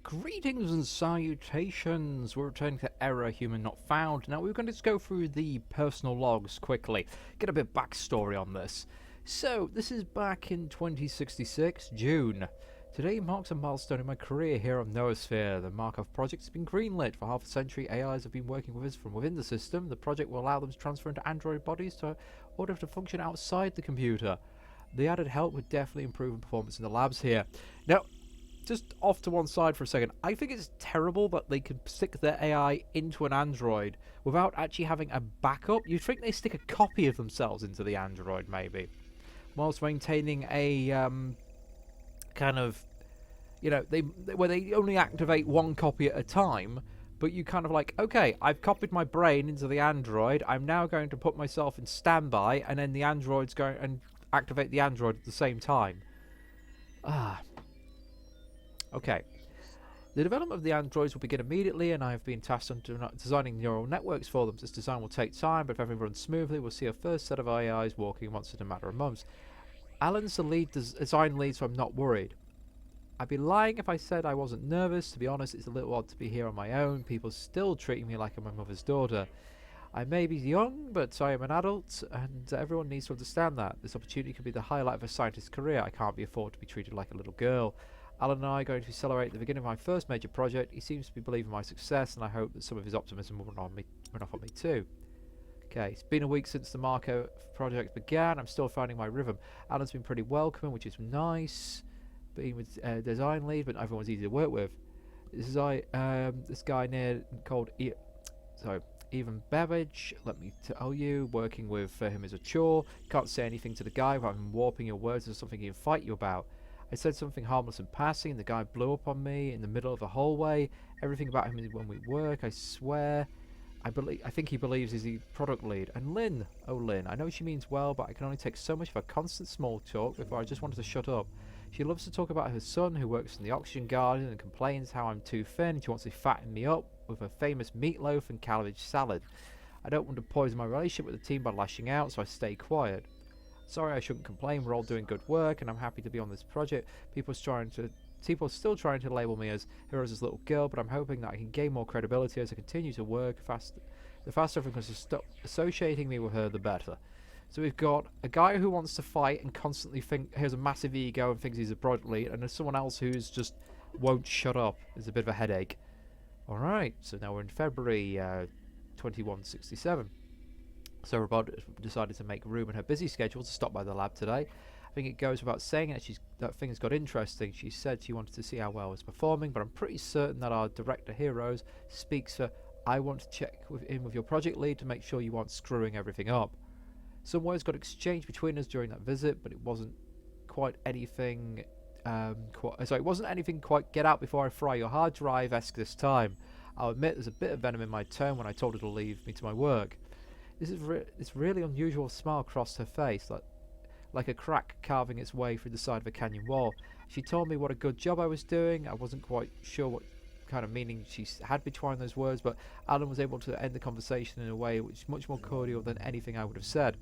Greetings and salutations. We're returning to Error Human Not Found. Now we're going to just go through the personal logs quickly, get a bit of backstory on this. So this is back in 2066, June. Today marks a milestone in my career here on Noosphere. The Markov project has been greenlit. For half a century, AIs have been working with us from within the system. The project will allow them to transfer into android bodies to order to function outside the computer. The added help would definitely improve performance in the labs here. Now, just off to one side for a second, I think it's terrible that they could stick their AI into an android without actually having a backup. You'd think they stick a copy of themselves into the android, maybe, whilst maintaining a kind of, you know, where they only activate one copy at a time. But you kind of like, okay, I've copied my brain into the android. I'm now going to put myself in standby, and then the android's going and activate the android at the same time. Okay. The development of the androids will begin immediately, and I have been tasked on designing neural networks for them. This design will take time, but if everything runs smoothly, we'll see a first set of AIs walking once in a matter of months. Alan's the lead design lead, so I'm not worried. I'd be lying if I said I wasn't nervous. To be honest, it's a little odd to be here on my own. People still treating me like I'm my mother's daughter. I may be young, but I am an adult, and everyone needs to understand that. This opportunity could be the highlight of a scientist's career. I can't be afforded to be treated like a little girl. Alan and I are going to celebrate the beginning of my first major project. He seems to be believing my success, and I hope that some of his optimism will run off on me too. Okay, it's been a week since the Marco project began. I'm still finding my rhythm. Alan's been pretty welcoming, which is nice. Being with design lead, but everyone's easy to work with. This is this guy called Even Beveridge. Let me tell you, working with him is a chore. You can't say anything to the guy without him warping your words or something he can fight you about. I said something harmless in passing, and the guy blew up on me in the middle of the hallway. Everything about him is when we work, I swear. I think he believes he's the product lead. And Lynn, oh Lynn, I know she means well, but I can only take so much of her constant small talk before I just wanted to shut up. She loves to talk about her son, who works in the oxygen garden, and complains how I'm too thin. She wants to fatten me up with her famous meatloaf and cabbage salad. I don't want to poison my relationship with the team by lashing out, so I stay quiet. Sorry, I shouldn't complain. We're all doing good work, and I'm happy to be on this project. People are still trying to label me as Heroes' little girl, but I'm hoping that I can gain more credibility as I continue to work. The faster everyone can stop associating me with her, the better. So we've got a guy who wants to fight and constantly has a massive ego and thinks he's a product lead, and there's someone else who's just won't shut up. It's a bit of a headache. Alright, so now we're in February 2167. So Robot decided to make room in her busy schedule to stop by the lab today. I think it goes without saying that things got interesting. She said she wanted to see how well I was performing, but I'm pretty certain that our director Heroes speaks for, I want to check in with your project lead to make sure you aren't screwing everything up. Some words got exchanged between us during that visit, but it wasn't quite anything it wasn't anything quite get out before I fry your hard drive-esque this time. I'll admit there's a bit of venom in my tone when I told her to leave me to my work. This really unusual smile crossed her face, like a crack carving its way through the side of a canyon wall. She told me what a good job I was doing. I wasn't quite sure what kind of meaning she had between those words, but Alan was able to end the conversation in a way which is much more cordial than anything I would have said.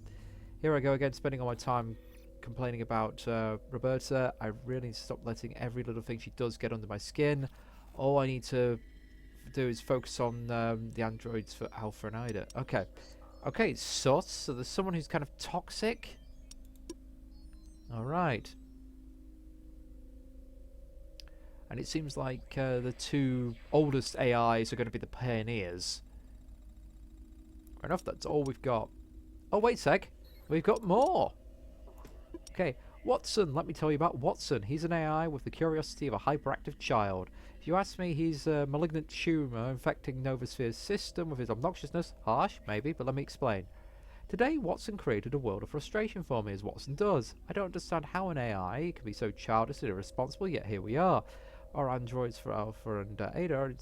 Here I go again, spending all my time complaining about Roberta. I really need to stop letting every little thing she does get under my skin. All I need to do is focus on the androids for Alpha and Ida. Okay, sus. So there's someone who's kind of toxic. Alright. And it seems like the two oldest AIs are going to be the pioneers. Fair enough, that's all we've got. Oh, wait a sec. We've got more. Okay, Watson. Let me tell you about Watson. He's an AI with the curiosity of a hyperactive child. If you ask me, he's a malignant tumour infecting Novosphere's system with his obnoxiousness. Harsh, maybe, but let me explain. Today, Watson created a world of frustration for me, as Watson does. I don't understand how an AI can be so childish and irresponsible, yet here we are. Our androids for Alpha and Ada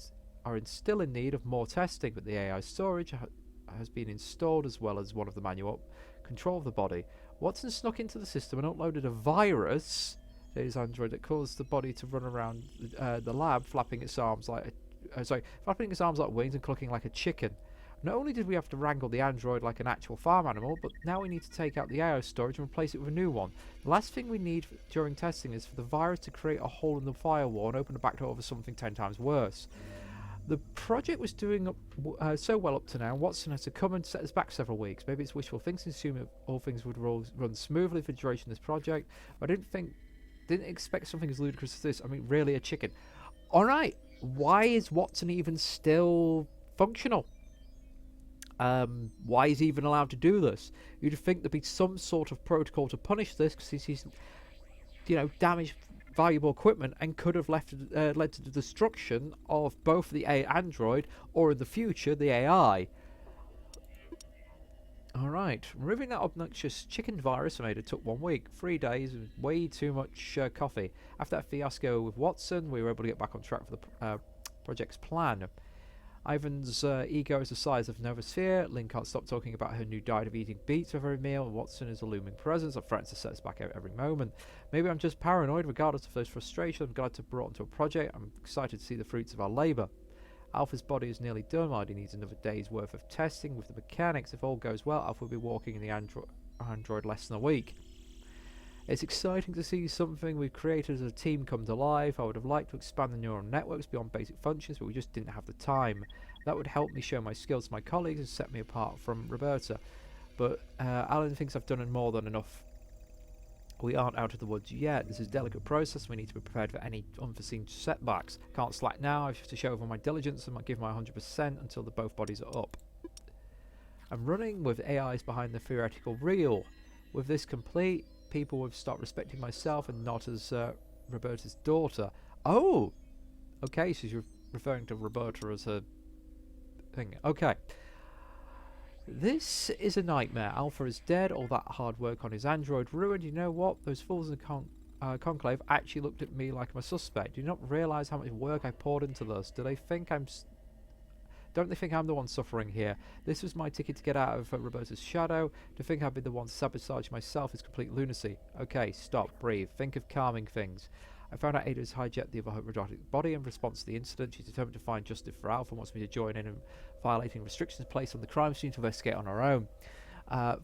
are still in need of more testing, but the AI storage has been installed as well as one of the manual control of the body. Watson snuck into the system and uploaded a virus to his android that caused the body to run around the lab, flapping its arms like wings and clucking like a chicken. Not only did we have to wrangle the android like an actual farm animal, but now we need to take out the AI storage and replace it with a new one. The last thing we need during testing is for the virus to create a hole in the firewall and open the back door for something 10 times worse. The project was doing so well up to now. Watson had to come and set us back several weeks. Maybe it's wishful thinking, assuming all things would run smoothly for the duration of this project. I didn't expect something as ludicrous as this. I mean, really, a chicken. Alright, why is Watson even still functional? Why is he even allowed to do this? You'd think there'd be some sort of protocol to punish this, because he's, damaged valuable equipment and could have led to the destruction of both the android or, in the future, the AI. Alright, removing that obnoxious chicken virus I made it took 1 week, 3 days, and way too much coffee. After that fiasco with Watson, we were able to get back on track for the project's plan. Ivan's ego is the size of Novosphere. Lynn can't stop talking about her new diet of eating beets with every meal. Watson is a looming presence that threatens to set us back out every moment. Maybe I'm just paranoid. Regardless of those frustrations, I'm glad to be brought onto a project. I'm excited to see the fruits of our labour. Alpha's body is nearly done. He needs another day's worth of testing with the mechanics. If all goes well, Alpha will be walking in the android less than a week. It's exciting to see something we've created as a team come to life. I would have liked to expand the neural networks beyond basic functions, but we just didn't have the time. That would help me show my skills to my colleagues and set me apart from Roberta. But Alan thinks I've done more than enough. We aren't out of the woods yet. This is a delicate process. We need to be prepared for any unforeseen setbacks. Can't slack now. I have to show over my diligence and give my 100% until both bodies are up. I'm running with AIs behind the theoretical real. With this complete, people will start respecting myself and not as Roberta's daughter. Oh! Okay, she's referring to Roberta as her thing. Okay. This is a nightmare. Alpha is dead. All that hard work on his android ruined. You know what? Those fools in the conclave actually looked at me like I'm a suspect. Do you not realise how much work I poured into this? Do they think I'm... Don't they think I'm the one suffering here? This was my ticket to get out of Roberta's shadow. To think I'd be the one to sabotage myself is complete lunacy. Okay, stop, breathe, think of calming things. I found out Ada has hijacked the other robotic body in response to the incident. She's determined to find justice for Alpha and wants me to join in violating restrictions placed on the crime scene to investigate on her own.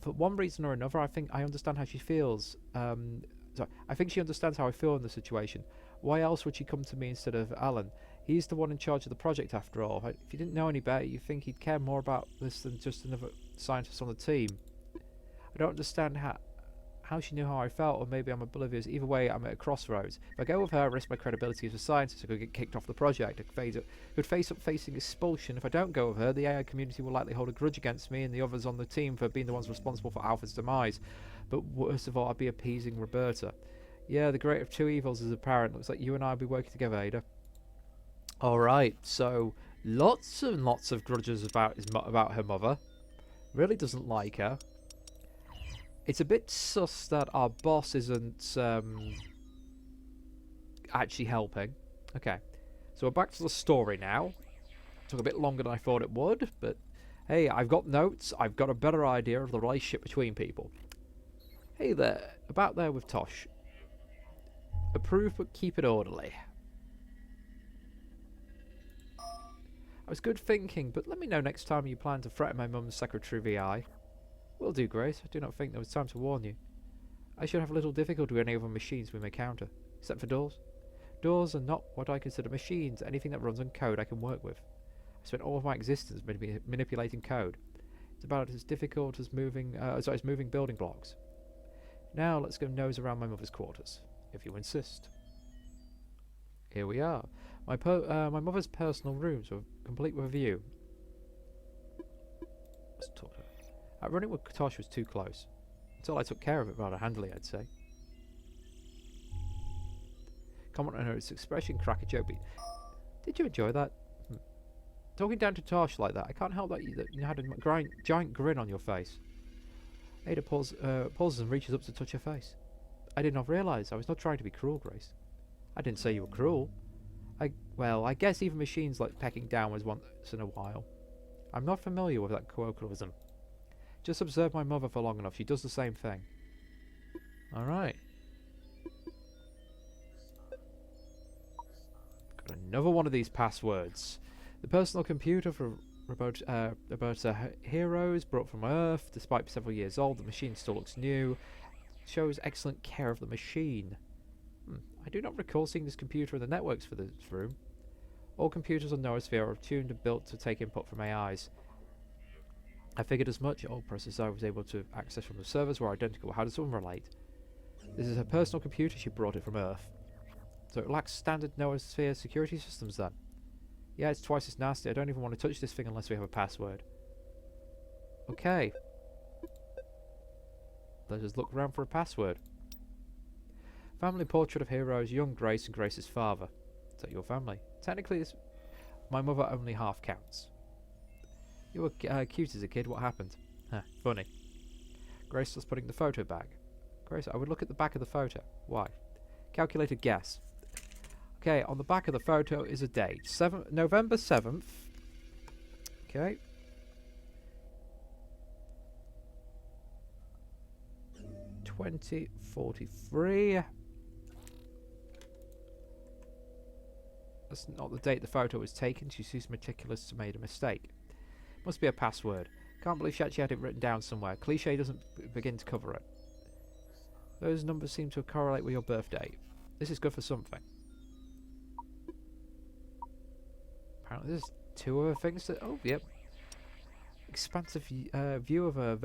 For one reason or another, I think I understand how she feels. I think she understands how I feel in the situation. Why else would she come to me instead of Alan? He's the one in charge of the project after all. If you didn't know any better, you'd think he'd care more about this than just another scientist on the team. I don't understand how she knew how I felt, or maybe I'm oblivious. Either way, I'm at a crossroads. If I go with her, I risk my credibility as a scientist. I could get kicked off the project. I could face up facing expulsion. If I don't go with her, the AI community will likely hold a grudge against me and the others on the team for being the ones responsible for Alpha's demise. But worst of all, I'd be appeasing Roberta. Yeah, the greater of two evils is apparent. Looks like you and I will be working together, Ada. Alright, so lots and lots of grudges about her mother. Really doesn't like her. It's a bit sus that our boss isn't actually helping. Okay, so we're back to the story now. Took a bit longer than I thought it would, but hey, I've got notes. I've got a better idea of the relationship between people. Hey there, about there with Tosh. Approve but keep it orderly. I was good thinking, but let me know next time you plan to threaten my mum's secretary VI. Will do, Grace. I do not think there was time to warn you. I should have little difficulty with any other machines we may counter, except for doors. Doors are not what I consider machines. Anything that runs on code I can work with. I spent all of my existence manipulating code. It's about as difficult as moving building blocks. Now let's go nose around my mother's quarters, if you insist. Here we are. My mother's personal rooms were complete with a view. Let's talk to her. Running with Tosh was too close. Until I took care of it rather handily, I'd say. Comment on her expression, crack a joke. Did you enjoy that? Talking down to Tosh like that, I can't help that you had a giant grin on your face. Ada pauses and reaches up to touch her face. I did not realise. I was not trying to be cruel, Grace. I didn't say you were cruel. I guess even machines like pecking down was once in a while. I'm not familiar with that colloquialism. Just observe my mother for long enough. She does the same thing. Alright. Got another one of these passwords. The personal computer for Roberta Heroes, brought from Earth. Despite several years old, the machine still looks new. Shows excellent care of the machine. I do not recall seeing this computer in the networks for this room. All computers on Noosphere are tuned and built to take input from AIs. I figured as much. All processors I was able to access from the servers were identical. How does one relate? This is her personal computer. She brought it from Earth. So it lacks standard Noosphere security systems then. Yeah, it's twice as nasty. I don't even want to touch this thing unless we have a password. Okay. Let's just look around for a password. Family portrait of heroes, young Grace and Grace's father. Is that your family? Technically, my mother only half counts. You were cute as a kid. What happened? Huh, funny. Grace was putting the photo back. Grace, I would look at the back of the photo. Why? Calculated guess. Okay, on the back of the photo is a date. November 7th. Okay. $20.43. That's not the date the photo was taken. She's meticulous to made a mistake. Must be a password. Can't believe she actually had it written down somewhere. Cliché doesn't begin to cover it. Those numbers seem to correlate with your birth date. This is good for something. Apparently there's two other things that... Oh, yep. Expansive view of a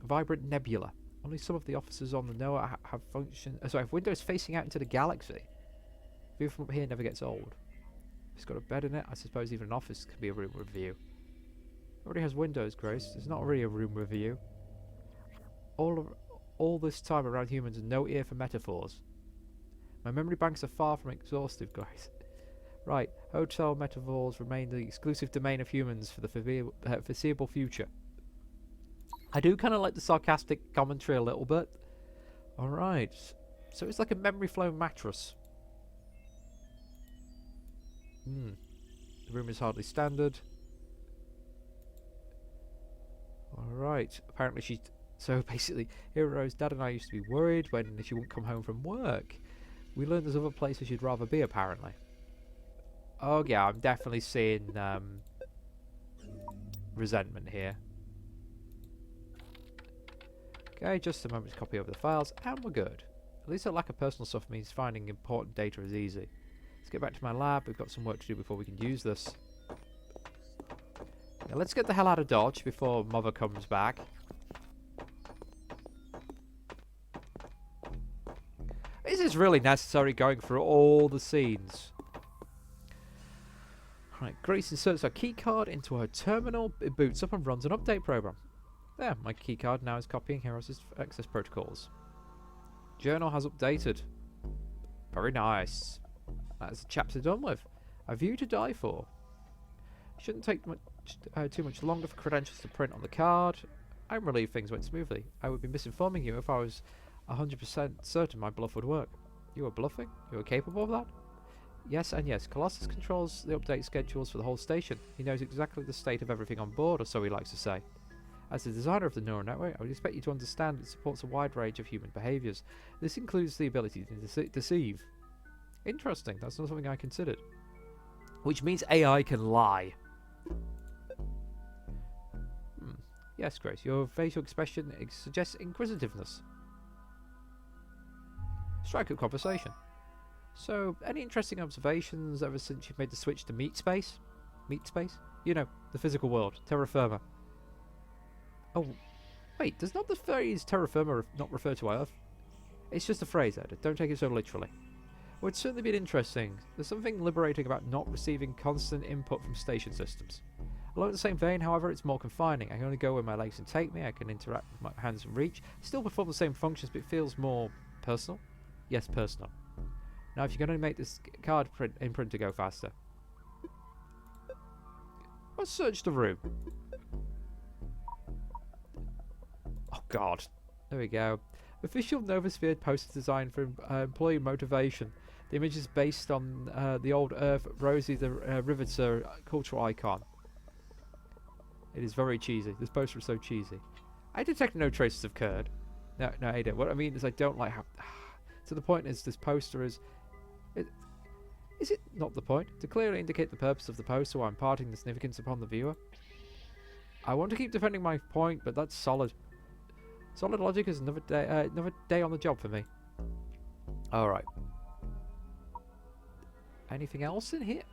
vibrant nebula. Only some of the officers on the NOAA have have windows facing out into the galaxy. View from up here never gets old. It's got a bed in it. I suppose even an office could be a room with view. It already has windows, Grace. It's not really a room with view. All this time around humans and no ear for metaphors. My memory banks are far from exhaustive, Grace. Right, hotel metaphors remain the exclusive domain of humans for the foreseeable future. I do kind of like the sarcastic commentary a little bit. Alright, so it's like a memory foam mattress. The room is hardly standard. Alright, apparently she's... So basically, Hero's dad and I used to be worried when she wouldn't come home from work. We learned there's other places she'd rather be, apparently. Oh yeah, I'm definitely seeing resentment here. Okay, just a moment to copy over the files, and we're good. At least the lack of personal stuff means finding important data is easy. Let's get back to my lab. We've got some work to do before we can use this. Now let's get the hell out of Dodge before Mother comes back. This is really necessary going through all the scenes. Right, Grace inserts her keycard into her terminal, it boots up and runs an update program. There, my keycard now is copying Heroes' access protocols. Journal has updated. Very nice. That's the chapter done with. A view to die for. Shouldn't take too much longer for credentials to print on the card. I'm relieved things went smoothly. I would be misinforming you if I was 100% certain my bluff would work. You were bluffing? You were capable of that? Yes and yes. Colossus controls the update schedules for the whole station. He knows exactly the state of everything on board, or so he likes to say. As the designer of the neural network, I would expect you to understand it supports a wide range of human behaviours. This includes the ability to deceive. Interesting, that's not something I considered. Which means AI can lie. Yes, Grace, your facial expression suggests inquisitiveness. Strike up conversation. So, any interesting observations ever since you've made the switch to meat space? Meat space? You know, the physical world, terra firma. Oh, wait, does not the phrase terra firma not refer to Earth? It's just a phrase, Ed. Don't take it so literally. Well, it's certainly been interesting. There's something liberating about not receiving constant input from station systems. Along the same vein, however, it's more confining. I can only go where my legs can take me, I can interact with my hands and reach, still perform the same functions, but it feels more personal. Yes, personal. Now, if you're going to make this card imprinter go faster, let's search the room. Oh, God. There we go. Official Novosphere poster design for employee motivation. The image is based on the old Earth Rosie the Riveter cultural icon. It is very cheesy. This poster is so cheesy. I detect no traces of curd. No, Ada. What I mean is I don't like how... to the point is this poster is... Is it not the point? To clearly indicate the purpose of the post so I'm imparting the significance upon the viewer? I want to keep defending my point, but that's solid. Solid logic is another day on the job for me. Alright. Anything else in here?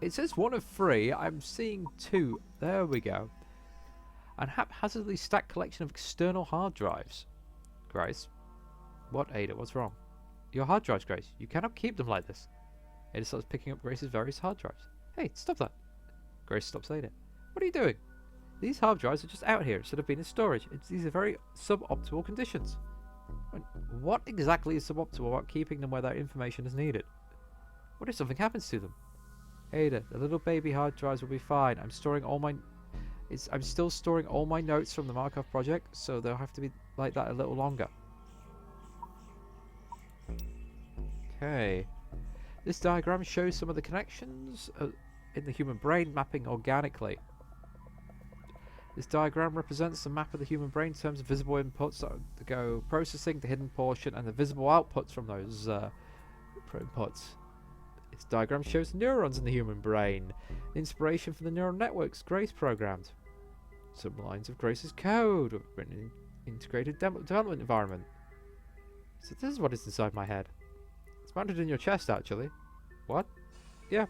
It says 1 of 3. I'm seeing 2. There we go. And haphazardly stacked collection of external hard drives. Grace? What, Ada? What's wrong? Your hard drives, Grace. You cannot keep them like this. Ada starts picking up Grace's various hard drives. Hey, stop that. Grace stops Ada. What are you doing? These hard drives are just out here instead of being in storage. These are very suboptimal conditions. What exactly is suboptimal about keeping them where that information is needed? What if something happens to them? Ada, the little baby hard drives will be fine. I'm still storing all my notes from the Markov project, so they'll have to be like that a little longer. Okay. This diagram shows some of the connections in the human brain mapping organically. This diagram represents the map of the human brain in terms of visible inputs that go processing, the hidden portion, and the visible outputs from those inputs. This diagram shows neurons in the human brain, the inspiration for the neural networks Grace programmed. Some lines of Grace's code have been in integrated development environment. So this is what is inside my head. It's mounted in your chest, actually. What? Yeah.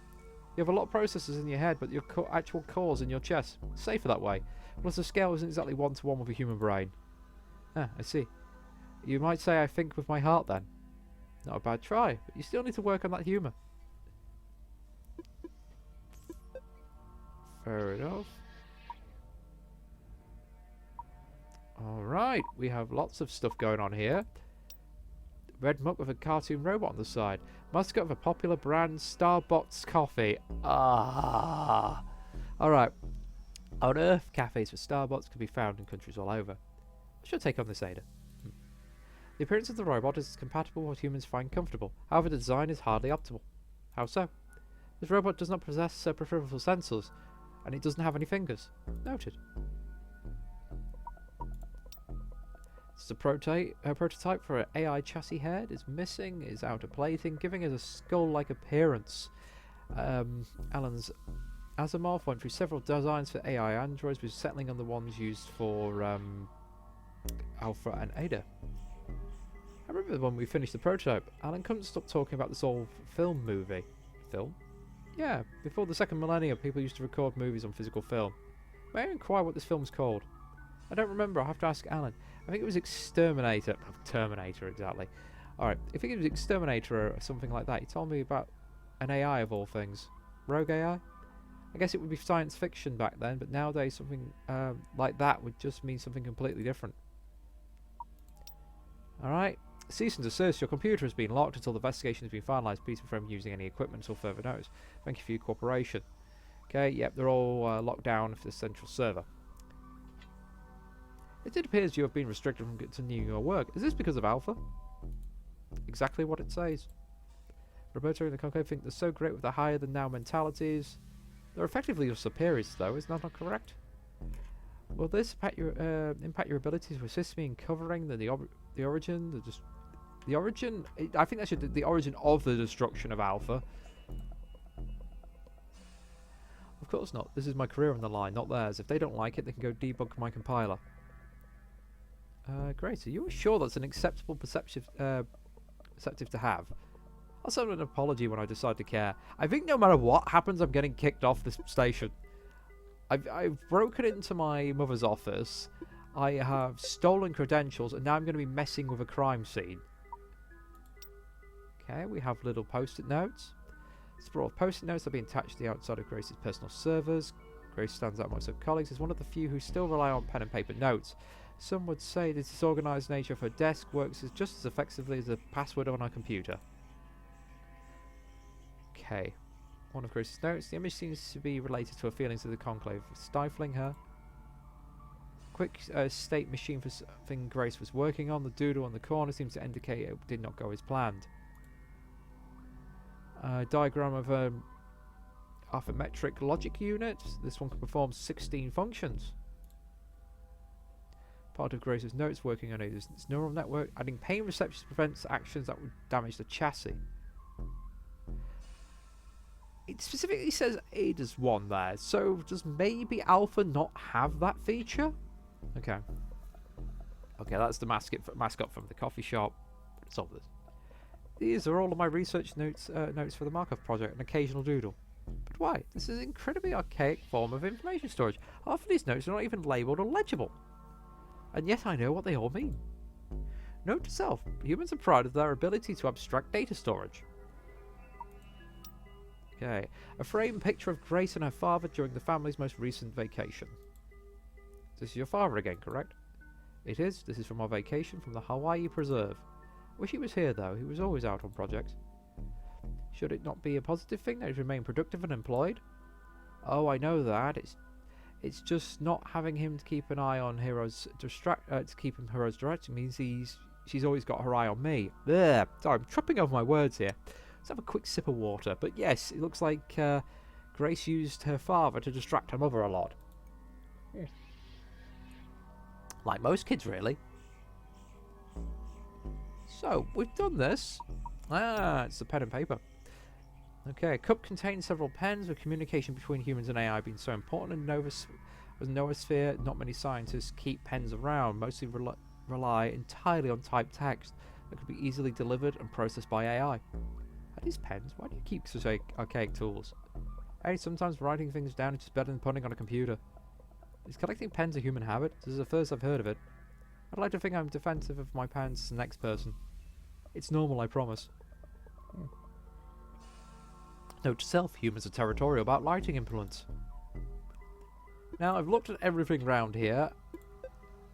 You have a lot of processors in your head, but your actual core's in your chest. Safer that way. Plus the scale isn't exactly 1-to-1 with a human brain. Ah, I see. You might say I think with my heart then. Not a bad try, but you still need to work on that humour. Fair enough. Alright, we have lots of stuff going on here. Red mug with a cartoon robot on the side. Mascot of a popular brand, Starbucks coffee. Ah. Alright. On Earth, cafes for Starbucks can be found in countries all over. What's your take on this, Ada? The appearance of the robot is compatible with what humans find comfortable. However, the design is hardly optimal. How so? This robot does not possess peripheral sensors, and it doesn't have any fingers. Noted. It's a prototype for an AI chassis head. Is missing, is outer plating, giving it a skull-like appearance. Alan's Asimov went through several designs for AI androids, but settling on the ones used for Alpha and Ada. I remember when we finished the prototype, Alan couldn't stop talking about this old film movie. Film? Yeah, before the second millennium, people used to record movies on physical film. May I inquire what this film's called? I don't remember, I'll have to ask Alan. I think it was Exterminator. Terminator, exactly. Alright, I think it was Exterminator or something like that. He told me about an AI of all things. Rogue AI? I guess it would be science fiction back then, but nowadays something like that would just mean something completely different. Alright. Cease and desist. Your computer has been locked until the investigation has been finalised. Please refrain from using any equipment until further notice. Thank you for your cooperation. Okay, yep, they're all locked down for the central server. It appears you have been restricted from continuing your work. Is this because of Alpha? Exactly what it says. Roberto and the Conclave think they're so great with the higher-than-now mentalities. They're effectively your superiors, though, is that not correct? Will this impact your ability to assist me in covering the origin? The origin? I think that should be the origin of the destruction of Alpha. Of course not. This is my career on the line, not theirs. If they don't like it, they can go debug my compiler. Great. Are you sure that's an acceptable perceptive to have? I'll send an apology when I decide to care. I think no matter what happens, I'm getting kicked off this station. I've broken into my mother's office. I have stolen credentials, and now I'm going to be messing with a crime scene. Okay, we have little post-it notes. Sprawl of post-it notes are being attached to the outside of Grace's personal servers. Grace stands out amongst her colleagues as one of the few who still rely on pen and paper notes. Some would say the disorganized nature of her desk works just as effectively as a password on her computer. Okay. One of Grace's notes. The image seems to be related to her feelings of the Conclave stifling her. Quick state machine for something Grace was working on. The doodle on the corner seems to indicate it did not go as planned. Diagram of a arithmetric logic unit. This one can perform 16 functions. Part of Grace's notes working on its neural network. Adding pain reception prevents actions that would damage the chassis. It specifically says Ada's one there, so does maybe Alpha not have that feature? Okay. Okay, that's the mascot from the coffee shop. It's obvious. These are all of my research notes for the Markov project, an occasional doodle. But why? This is an incredibly archaic form of information storage. Half of these notes are not even labelled or legible. And yet I know what they all mean. Note to self, humans are proud of their ability to abstract data storage. Okay, a framed picture of Grace and her father during the family's most recent vacation. This is your father again, correct? It is. This is from our vacation from the Hawaii Preserve. Wish he was here though, he was always out on projects. Should it not be a positive thing that he's remained productive and employed? Oh, I know that. It's just not having him to keep an eye on Hero's to keep him Hero's direction means she's always got her eye on me. There. Sorry, I'm tripping over my words here. Let's have a quick sip of water. But yes, it looks like Grace used her father to distract her mother a lot. Yeah. Like most kids, really. So, we've done this. Ah, it's the pen and paper. Okay, a cup contains several pens, with communication between humans and AI being so important in Novosphere. Not many scientists keep pens around, mostly rely entirely on typed text that could be easily delivered and processed by AI. Are these pens? Why do you keep such archaic tools? Hey, sometimes writing things down is just better than putting on a computer. Is collecting pens a human habit? This is the first I've heard of it. I'd like to think I'm defensive of my pens to the next person. It's normal, I promise. Note to self, humans are territorial about lighting influence. Now, I've looked at everything around here.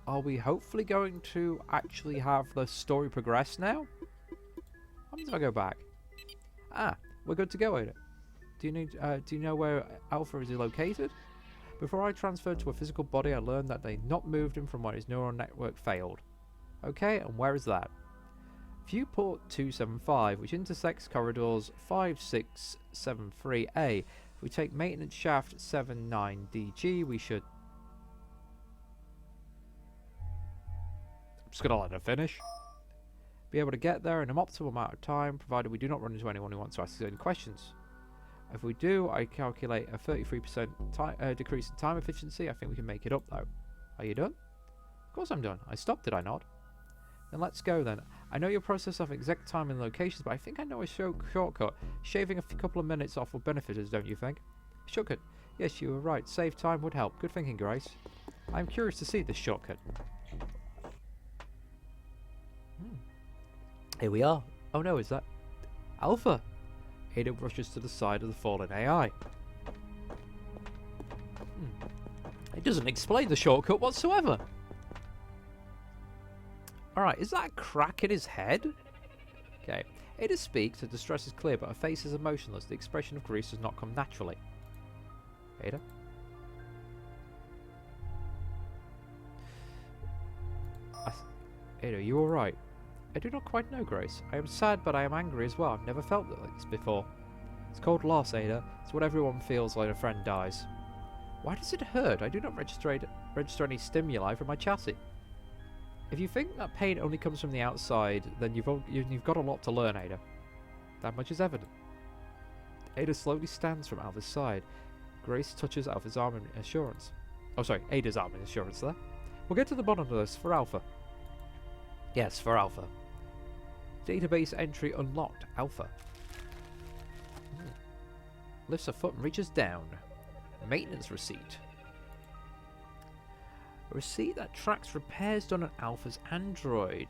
Are we hopefully going to actually have the story progress now? How many if I go back? Ah, we're good to go, Ada. Do you know where Alpha is located? Before I transferred to a physical body, I learned that they not moved him from when his neural network failed. Okay, and where is that? Viewport 275, which intersects corridors 5673A. If we take maintenance shaft 79DG, we should... I'm just going to let her finish. Be able to get there in an optimal amount of time, provided we do not run into anyone who wants to ask us any questions. If we do, I calculate a 33% decrease in time efficiency. I think we can make it up, though. Are you done? Of course I'm done. I stopped, did I not? Then let's go, then. I know your process of exact time and locations, but I think I know a shortcut. Shaving a couple of minutes off will benefit us, don't you think? Shortcut? Yes, you were right. Save time would help. Good thinking, Grace. I'm curious to see this shortcut. Here we are. Oh no, is that... Alpha! Ada rushes to the side of the fallen AI. It doesn't explain the shortcut whatsoever. Alright, is that a crack in his head? Okay. Ada speaks, her distress is clear, but her face is emotionless. The expression of grief does not come naturally. Ada? Ada, are you alright? I do not quite know, Grace. I am sad, but I am angry as well. I've never felt like this before. It's called loss, Ada. It's what everyone feels when a friend dies. Why does it hurt? I do not register any stimuli from my chassis. If you think that pain only comes from the outside, then you've got a lot to learn, Ada. That much is evident. Ada slowly stands from Alpha's side. Grace touches Alpha's arm in assurance. Oh, sorry, Ada's arm in assurance there. We'll get to the bottom of this for Alpha. Yes, for Alpha. Database entry unlocked. Alpha. Lifts a foot and reaches down. Maintenance receipt. A receipt that tracks repairs done on Alpha's Android.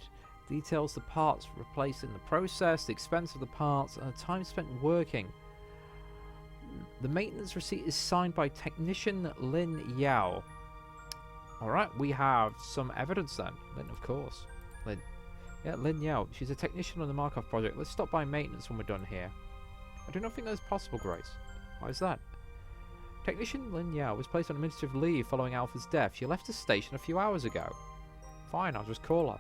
Details the parts replaced in the process, the expense of the parts, and the time spent working. The maintenance receipt is signed by technician Lin Yao. Alright, we have some evidence then. Lin, of course. Lin. Yeah, Lin Yao. She's a technician on the Markov project. Let's stop by maintenance when we're done here. I do not think that's possible, Grace. Why is that? Technician Lin Yao was placed on administrative leave following Alpha's death. She left the station a few hours ago. Fine, I'll just call her.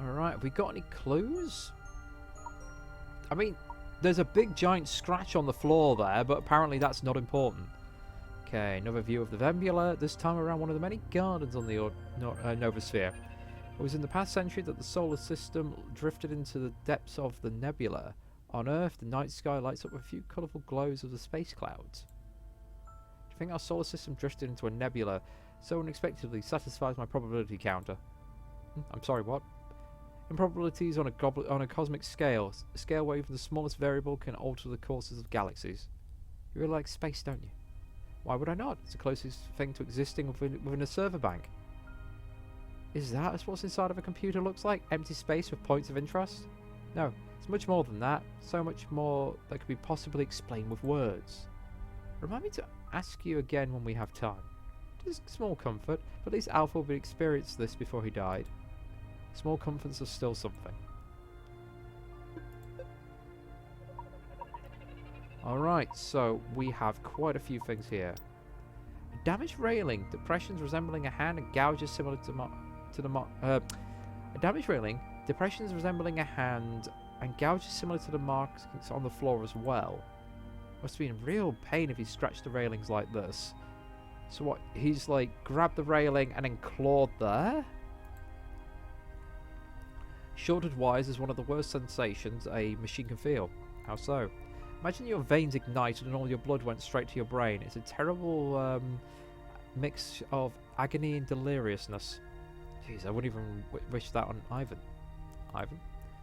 Alright, have we got any clues? I mean, there's a big giant scratch on the floor there, but apparently that's not important. Okay, another view of the Nebula, this time around one of the many gardens on the Novosphere. It was in the past century that the solar system drifted into the depths of the nebula. On Earth, the night sky lights up with a few colourful glows of the space clouds. Do you think our solar system drifted into a nebula so unexpectedly satisfies my probability counter? I'm sorry, what? Improbabilities on a cosmic scale, a scale where even the smallest variable can alter the courses of galaxies. You really like space, don't you? Why would I not? It's the closest thing to existing within a server bank. Is that what's inside of a computer looks like? Empty space with points of interest? No, it's much more than that. So much more that could be possibly explained with words. Remind me to ask you again when we have time. Just small comfort, but at least Alpha would experience this before he died. Small comforts are still something. Alright, so we have quite a few things here. A damaged railing, depressions resembling a hand and gouges similar a damaged railing, depressions resembling a hand and gouges similar to the marks on the floor as well. Must be in real pain if he scratched the railings like this. So what, he's like grabbed the railing and then clawed there? Shorted wires is one of the worst sensations a machine can feel. How so? Imagine your veins ignited and all your blood went straight to your brain. It's a terrible mix of agony and deliriousness. Jeez, I wouldn't even wish that on Ivan. Ivan?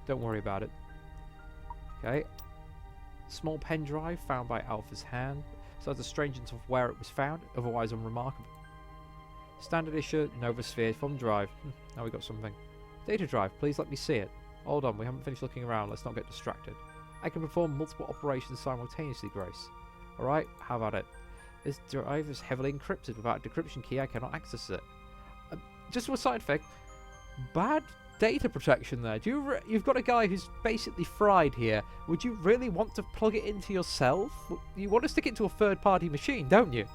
Don't worry about it. Okay. Small pen drive found by Alpha's hand. So that's a strangeness of where it was found, otherwise unremarkable. Standard issue Novosphere thumb drive. Now we got something. Data drive, please let me see it. Hold on, we haven't finished looking around, let's not get distracted. I can perform multiple operations simultaneously, Grace. Alright, how about it? This drive is heavily encrypted. Without a decryption key, I cannot access it. Just a side effect, bad data protection there. You've got a guy who's basically fried here. Would you really want to plug it into yourself? You want to stick it to a third-party machine, don't you?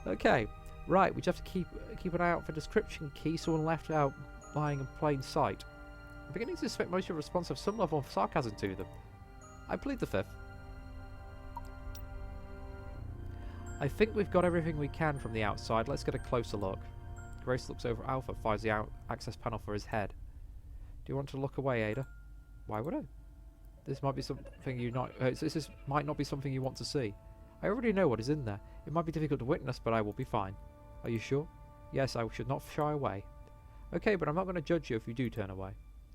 Okay, right, we just have to keep an eye out for decryption key, someone left out lying in plain sight. I'm beginning to suspect most of your response have some level of sarcasm to them. I plead the fifth. I think we've got everything we can from the outside. Let's get a closer look. Grace looks over Alpha, finds the access panel for his head. Do you want to look away, Ada? Why would I? This might be something you not. This might not be something you want to see. I already know what is in there. It might be difficult to witness, but I will be fine. Are you sure? Yes, I should not shy away. Okay, but I'm not going to judge you if you do turn away.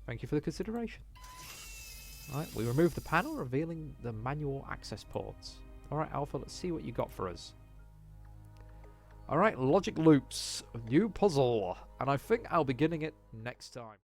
Thank you for the consideration. Alright, we remove the panel, revealing the manual access ports. Alright, Alpha, let's see what you got for us. Alright, logic loops. New puzzle. And I think I'll be beginning it next time.